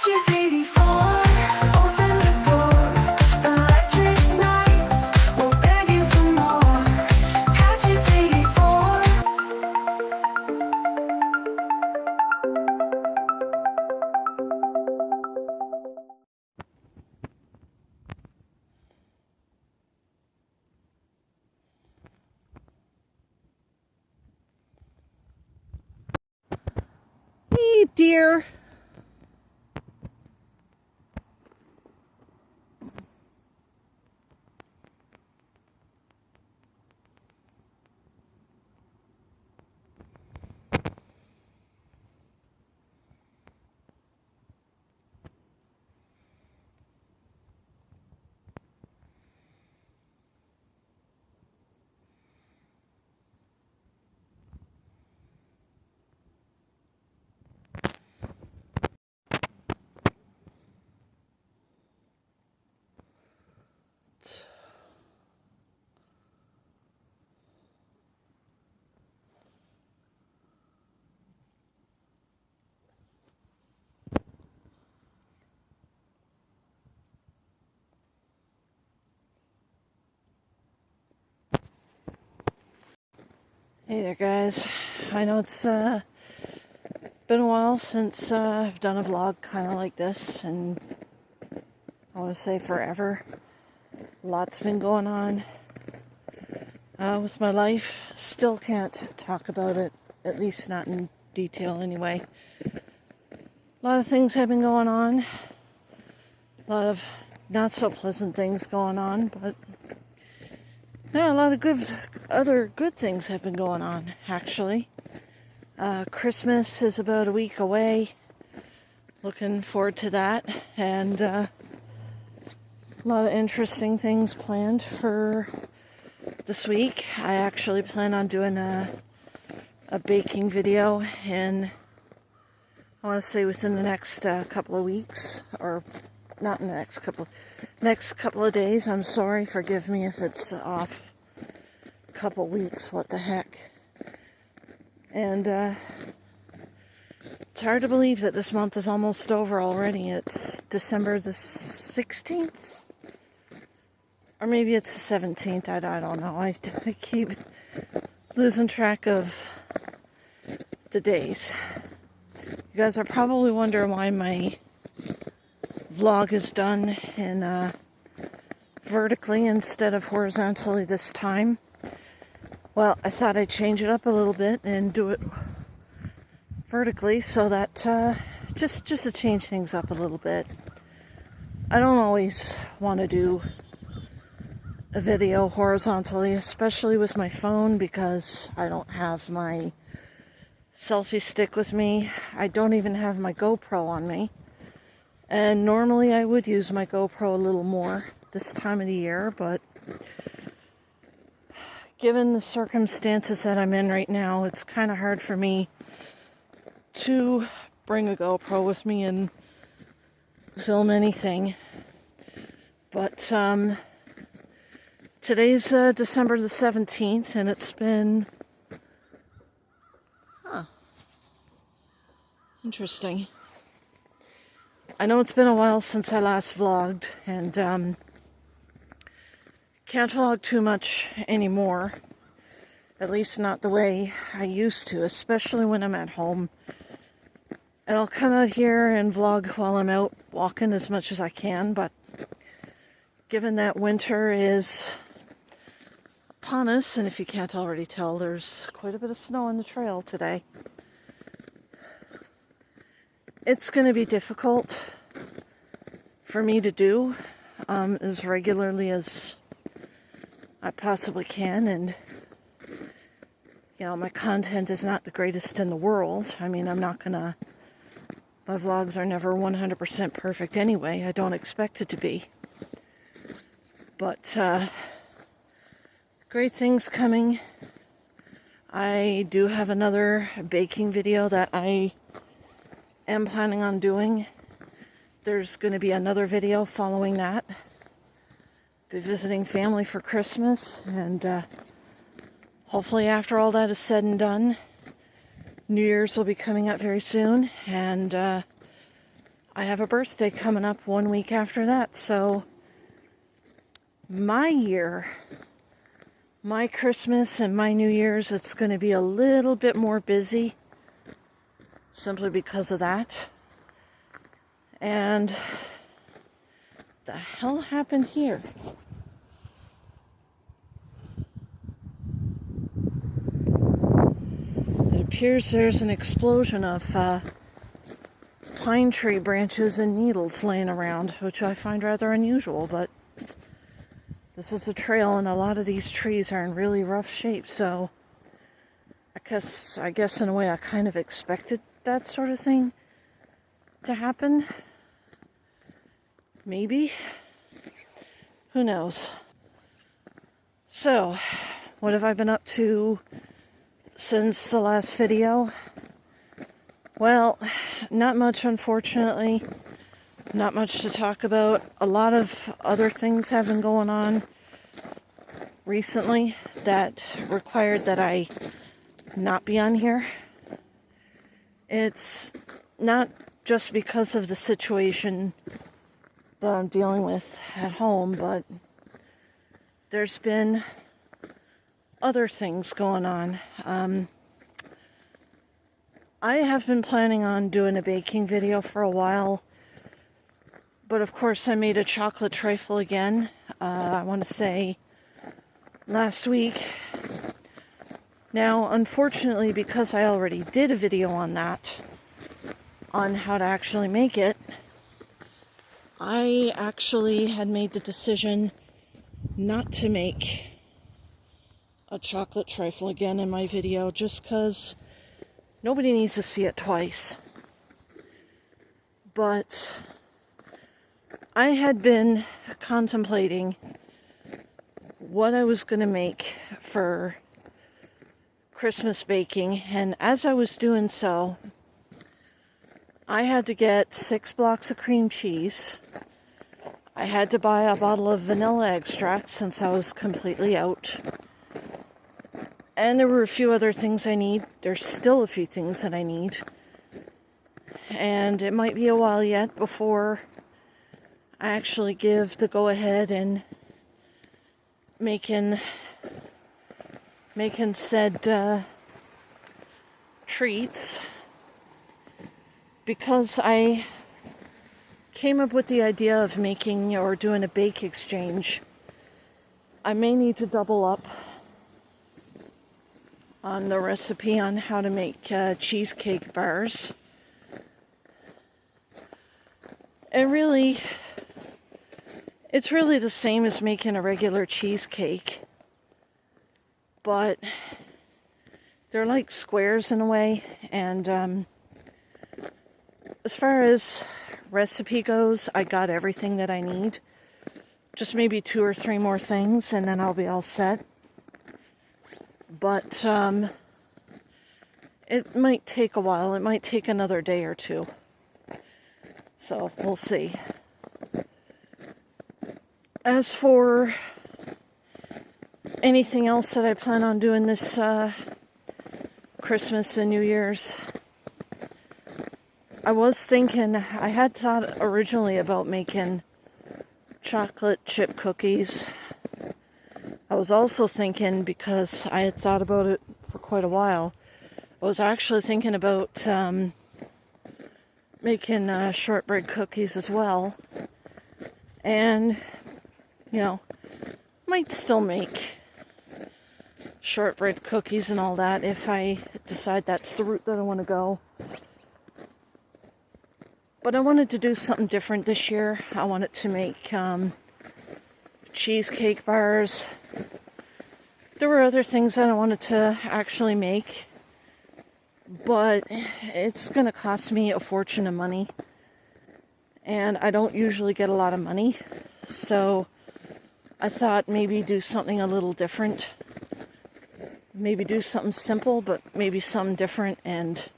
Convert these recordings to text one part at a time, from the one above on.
Hatches 84, open the door. Electric nights, we're begging for more. Hatches 84. Hey, dear. Hey there, guys. I know it's been a while since I've done a vlog kind of like this, and I want to say forever. Lots been going on with my life. Still can't talk about it, at least not in detail anyway. A lot of things have been going on. A lot of not so pleasant things going on, but yeah, a lot of other good things have been going on, actually. Christmas is about a week away. Looking forward to that. And a lot of interesting things planned for this week. I actually plan on doing a baking video in, I want to say within the next couple of weeks, or not in the next couple of days. I'm sorry, forgive me if it's off a couple weeks, what the heck. And it's hard to believe that this month is almost over already. It's December the 16th, or maybe it's the 17th, I don't know. I keep losing track of the days. You guys are probably wondering why my vlog is done in vertically instead of horizontally this time. Well, I thought I'd change it up a little bit and do it vertically so that just to change things up a little bit. I don't always want to do a video horizontally, especially with my phone, because I don't have my selfie stick with me. I don't even have my GoPro on me. And normally I would use my GoPro a little more this time of the year, but given the circumstances that I'm in right now, it's kind of hard for me to bring a GoPro with me and film anything. But today's December the 17th, and it's been interesting. I know it's been a while since I last vlogged, and can't vlog too much anymore. At least not the way I used to, especially when I'm at home. And I'll come out here and vlog while I'm out walking as much as I can, but given that winter is upon us, and if you can't already tell, there's quite a bit of snow on the trail today. It's going to be difficult for me to do as regularly as I possibly can, and you know, my content is not the greatest in the world. I mean, my vlogs are never 100% perfect anyway. I don't expect it to be. But great things coming. I do have another baking video that I am planning on doing. There's going to be another video following that. Be visiting family for Christmas, and hopefully after all that is said and done, New Year's will be coming up very soon, and I have a birthday coming up 1 week after that, so my year, my Christmas and my New Year's, it's going to be a little bit more busy simply because of that. And the hell happened here? It appears there's an explosion of pine tree branches and needles laying around, which I find rather unusual, but this is a trail and a lot of these trees are in really rough shape, so I guess in a way I kind of expected that sort of thing to happen. Maybe. Who knows? So, what have I been up to since the last video? Well, not much, unfortunately. Not much to talk about. A lot of other things have been going on recently that required that I not be on here. It's not just because of the situation that I'm dealing with at home, but there's been other things going on. I have been planning on doing a baking video for a while, but of course I made a chocolate trifle again, I want to say last week. Now, unfortunately, because I already did a video on that, on how to actually make it, I actually had made the decision not to make a chocolate trifle again in my video, just because nobody needs to see it twice. But I had been contemplating what I was going to make for Christmas baking, and as I was doing so, I had to get 6 blocks of cream cheese. I had to buy a bottle of vanilla extract since I was completely out. And there were a few other things I need. There's still a few things that I need. And it might be a while yet before I actually give the go-ahead and making said treats, because I came up with the idea of making or doing a bake exchange. I may need to double up on the recipe on how to make cheesecake bars. And really, it's really the same as making a regular cheesecake, but they're like squares in a way. And as far as recipe goes, I got everything that I need. Just maybe 2 or 3 more things, and then I'll be all set. But it might take a while. It might take another day or 2. So we'll see. As for anything else that I plan on doing this Christmas and New Year's, I was thinking, I had thought originally about making chocolate chip cookies. I was also thinking, because I had thought about it for quite a while, I was actually thinking about making shortbread cookies as well. And, might still make shortbread cookies and all that if I decide that's the route that I want to go. But I wanted to do something different this year. I wanted to make cheesecake bars. There were other things that I wanted to actually make, but it's going to cost me a fortune of money. And I don't usually get a lot of money, so I thought maybe do something a little different. Maybe do something simple, but maybe something different, and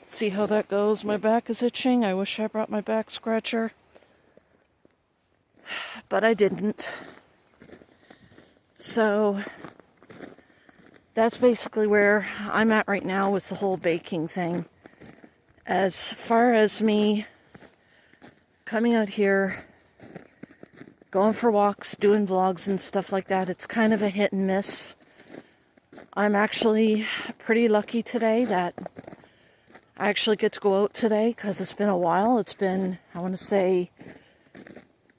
see how that goes. My back is itching. I wish I brought my back scratcher, but I didn't. So that's basically where I'm at right now with the whole baking thing. As far as me coming out here, going for walks, doing vlogs and stuff like that, it's kind of a hit and miss. I'm actually pretty lucky today that I actually get to go out today because it's been a while. It's been, I want to say,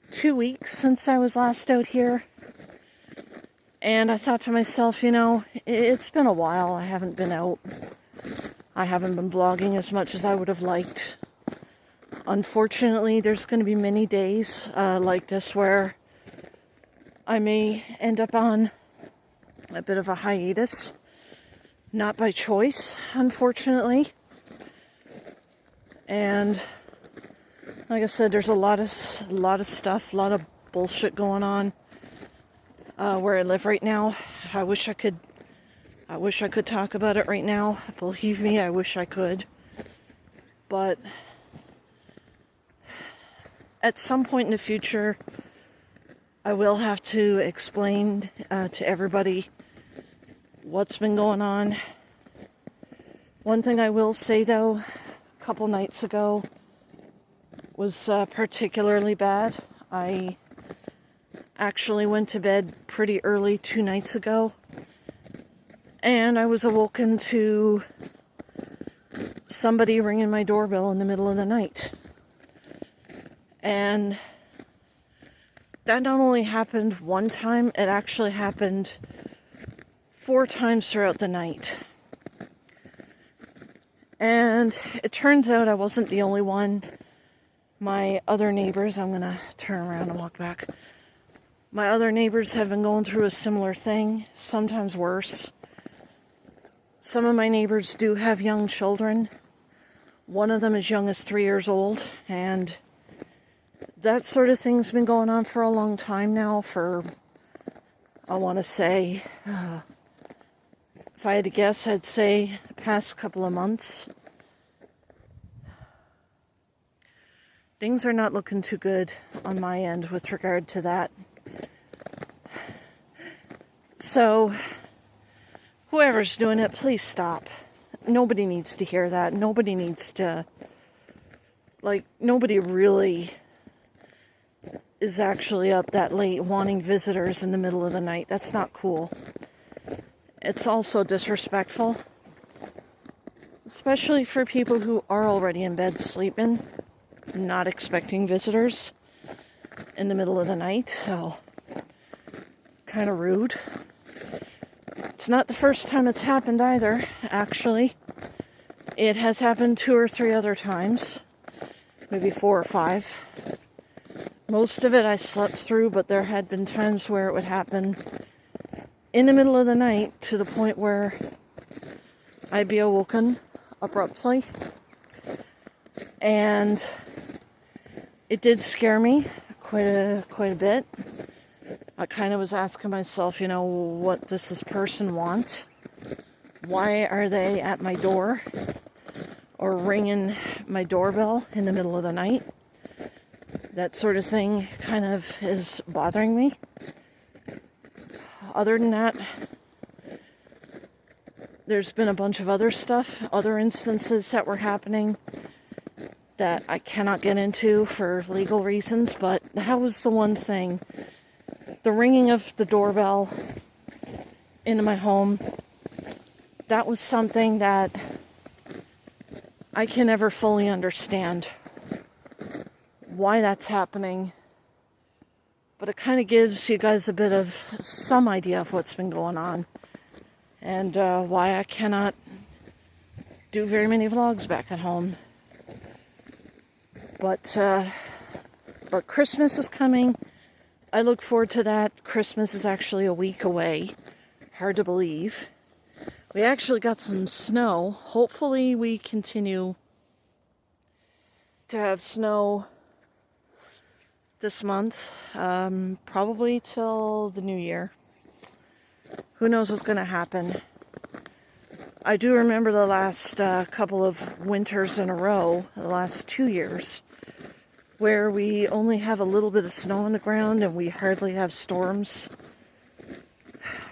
2 weeks since I was last out here. And I thought to myself, you know, it's been a while. I haven't been out. I haven't been vlogging as much as I would have liked. Unfortunately, there's going to be many days like this where I may end up on a bit of a hiatus. Not by choice, unfortunately. And like I said, there's a lot of stuff, a lot of bullshit going on where I live right now. I wish I could talk about it right now. Believe me, I wish I could. But at some point in the future, I will have to explain to everybody what's been going on. One thing I will say though, a couple nights ago was particularly bad. I actually went to bed pretty early 2 nights ago, and I was awoken to somebody ringing my doorbell in the middle of the night. And that not only happened one time, it actually happened 4 times throughout the night. And it turns out I wasn't the only one. My other neighbors, I'm going to turn around and walk back. My other neighbors have been going through a similar thing, sometimes worse. Some of my neighbors do have young children. One of them as young as 3 years old, and that sort of thing's been going on for a long time now, for, I want to say, if I had to guess, I'd say the past couple of months. Things are not looking too good on my end with regard to that. So, whoever's doing it, please stop. Nobody needs to hear that. Nobody needs to, nobody really is actually up that late wanting visitors in the middle of the night. That's not cool. It's also disrespectful, especially for people who are already in bed sleeping, not expecting visitors in the middle of the night. So, kind of rude. It's not the first time it's happened either, actually. It has happened 2 or 3 other times, maybe 4 or 5. Most of it I slept through, but there had been times where it would happen in the middle of the night to the point where I'd be awoken abruptly. And it did scare me quite a bit. I kind of was asking myself, you know, what does this person want? Why are they at my door or ringing my doorbell in the middle of the night? That sort of thing kind of is bothering me. Other than that, there's been a bunch of other stuff, other instances that were happening that I cannot get into for legal reasons, but that was the one thing. The ringing of the doorbell into my home, that was something that I can never fully understand why that's happening. But it kind of gives you guys a bit of some idea of what's been going on. And why I cannot do very many vlogs back at home. But Christmas is coming. I look forward to that. Christmas is actually a week away. Hard to believe. We actually got some snow. Hopefully we continue to have snow this month, probably till the new year. Who knows what's going to happen. I do remember the last couple of winters in a row, the last 2 years, where we only have a little bit of snow on the ground and we hardly have storms.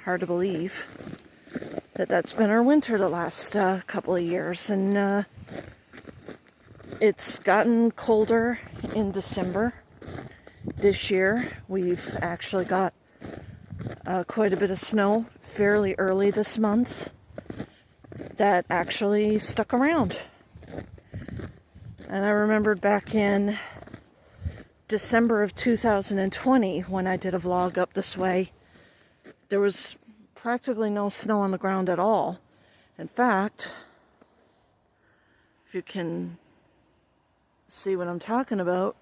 Hard to believe that that's been our winter the last couple of years. And It's gotten colder in December this year. We've actually got quite a bit of snow fairly early this month that actually stuck around. And I remembered back in December of 2020 when I did a vlog up this way, there was practically no snow on the ground at all. In fact, if you can see what I'm talking about,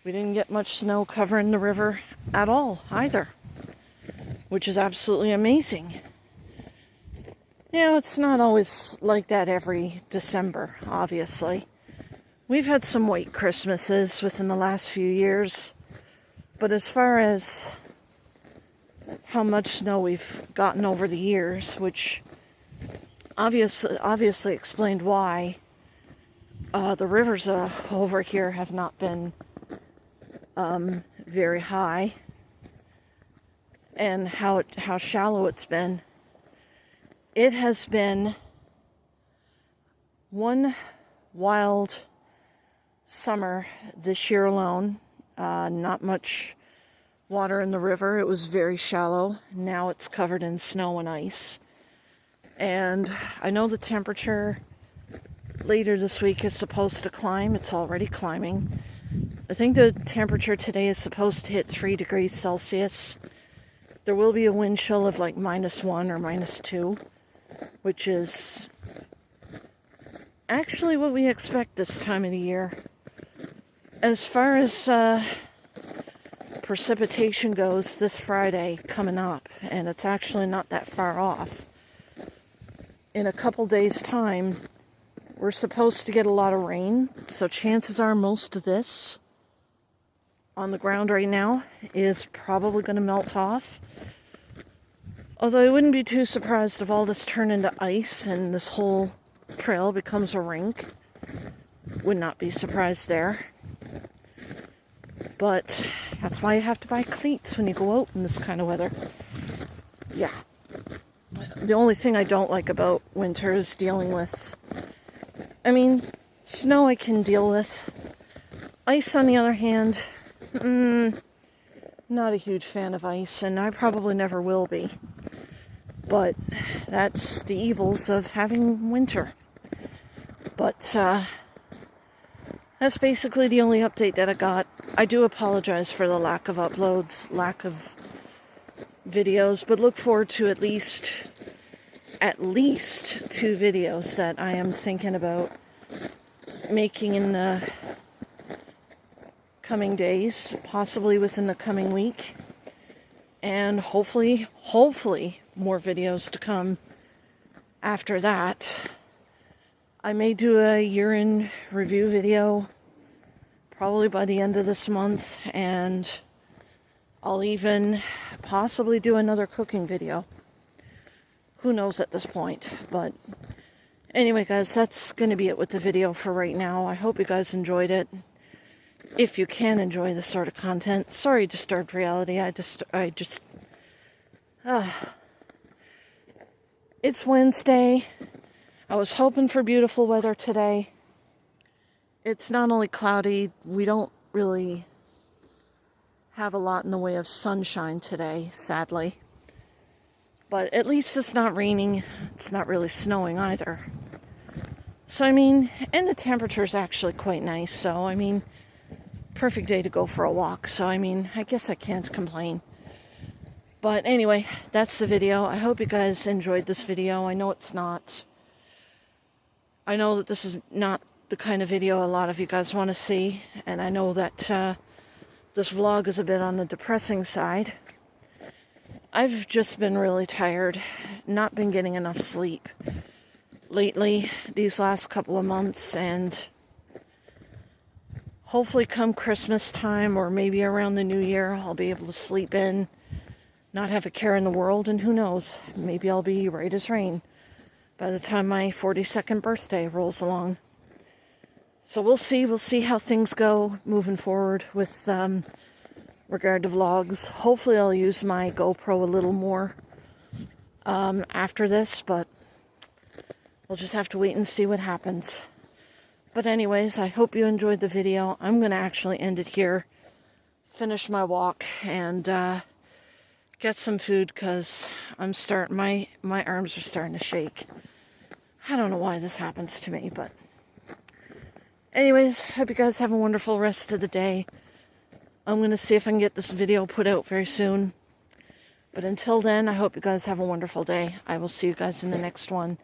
we didn't get much snow covering the river at all either, which is absolutely amazing. You know, it's not always like that every December, obviously. We've had some white Christmases within the last few years, but as far as how much snow we've gotten over the years, which obviously explained why the rivers over here have not been very high, and how shallow it's been. It has been one wild summer this year alone. Not much water in the river. It was very shallow. Now it's covered in snow and ice. And I know the temperature later this week is supposed to climb. It's already climbing. I think the temperature today is supposed to hit 3 degrees Celsius. There will be a wind chill of like -1 or -2, which is actually what we expect this time of the year. As far as precipitation goes, this Friday coming up, and it's actually not that far off. In a couple days' time, we're supposed to get a lot of rain, so chances are most of this on the ground right now is probably going to melt off. Although I wouldn't be too surprised if all this turned into ice and this whole trail becomes a rink. Would not be surprised there. But that's why you have to buy cleats when you go out in this kind of weather. Yeah. The only thing I don't like about winter is dealing with... I mean, snow I can deal with. Ice, on the other hand, not a huge fan of ice, and I probably never will be. But that's the evils of having winter. But that's basically the only update that I got. I do apologize for the lack of uploads, lack of videos, but look forward to at least 2 videos that I am thinking about making in the coming days, possibly within the coming week, and hopefully more videos to come after that. I may do a year-in review video probably by the end of this month, and I'll even possibly do another cooking video. Who knows at this point, but anyway, guys, that's going to be it with the video for right now. I hope you guys enjoyed it. If you can enjoy this sort of content. Sorry, disturbed reality. It's Wednesday. I was hoping for beautiful weather today. It's not only cloudy, we don't really have a lot in the way of sunshine today, sadly. But at least it's not raining. It's not really snowing either. So, I mean, and the temperature's actually quite nice. So, I mean, perfect day to go for a walk. So, I mean, I guess I can't complain. But anyway, that's the video. I hope you guys enjoyed this video. I know it's not... I know that this is not the kind of video a lot of you guys want to see. And I know that this vlog is a bit on the depressing side. I've just been really tired, not been getting enough sleep lately, these last couple of months, and hopefully come Christmas time or maybe around the new year, I'll be able to sleep in, not have a care in the world, and who knows, maybe I'll be right as rain by the time my 42nd birthday rolls along. So we'll see how things go moving forward with regard to vlogs. Hopefully I'll use my GoPro a little more after this, but we'll just have to wait and see what happens. But anyways, I hope you enjoyed the video. I'm going to actually end it here, finish my walk, and get some food because my arms are starting to shake. I don't know why this happens to me, but anyways, hope you guys have a wonderful rest of the day. I'm going to see if I can get this video put out very soon. But until then, I hope you guys have a wonderful day. I will see you guys in the next one.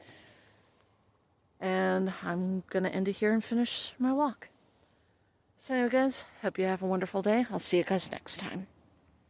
And I'm going to end it here and finish my walk. So anyway, guys, hope you have a wonderful day. I'll see you guys next time.